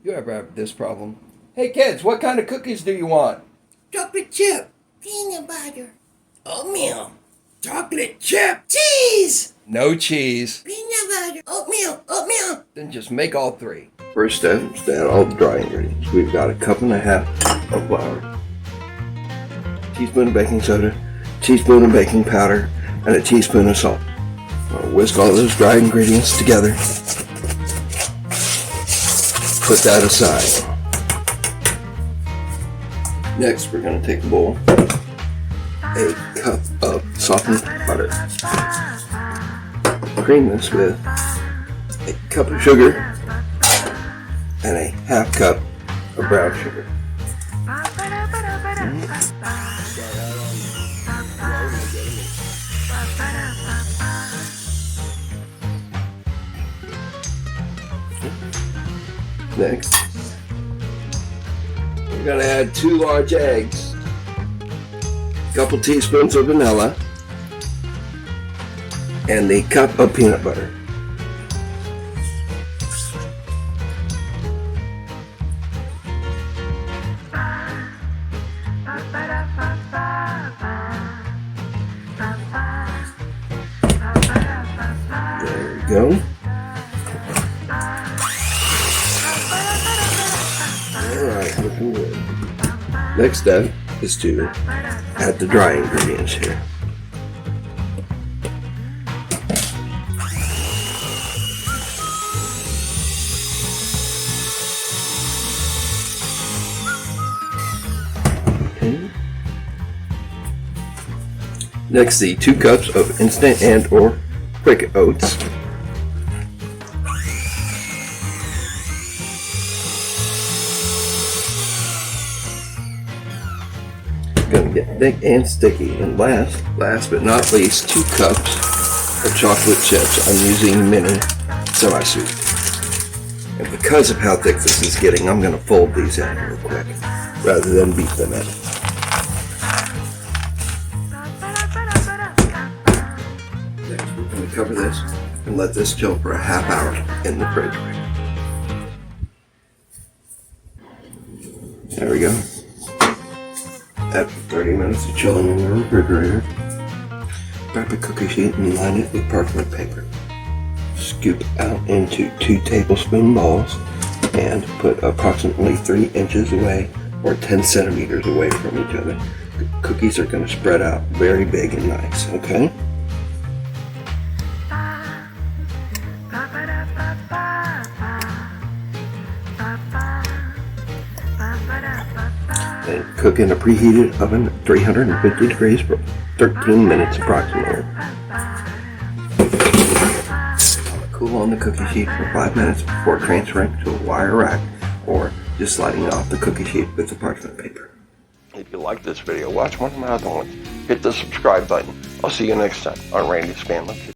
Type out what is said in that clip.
You ever have this problem? Hey kids, what kind of cookies do you want? Chocolate chip, peanut butter, oatmeal, chocolate chip, cheese, No cheese. peanut butter, oatmeal. Then just make all three. First step is to add all the dry ingredients. We've got a cup and a half of flour, teaspoon of baking soda, teaspoon of baking powder, and a teaspoon of salt. I'll whisk all those dry ingredients together. Put that aside. Next, we're going to take a bowl, a cup of softened butter, cream this with a cup of sugar and a half cup of brown sugar. Next, we're going to add 2 large eggs, a couple teaspoons of vanilla, and a cup of peanut butter. There we go. Alright, looking good. Next step is to add the dry ingredients here. Okay. Next, the 2 cups of instant and or quick oats. Gonna get thick and sticky. And last but not least, 2 cups of chocolate chips. I'm using mini semi-sweet. And because of how thick this is getting, I'm gonna fold these in real quick rather than beat them in. Next, we're gonna cover this and let this chill for a half hour in the fridge. There we go. After 30 minutes of chilling in the refrigerator, wrap a cookie sheet and line it with parchment paper. Scoop out into 2 tablespoon balls and put approximately 3 inches away or 10 centimeters away from each other. The cookies are going to spread out very big and nice, okay? And cook in a preheated oven at 350 degrees for 13 minutes approximately. Cool on the cookie sheet for 5 minutes before transferring to a wire rack or just sliding off the cookie sheet with the parchment paper. If you like this video, watch one of my other ones. Hit the subscribe button. I'll see you next time on Randy's Family Kitchen.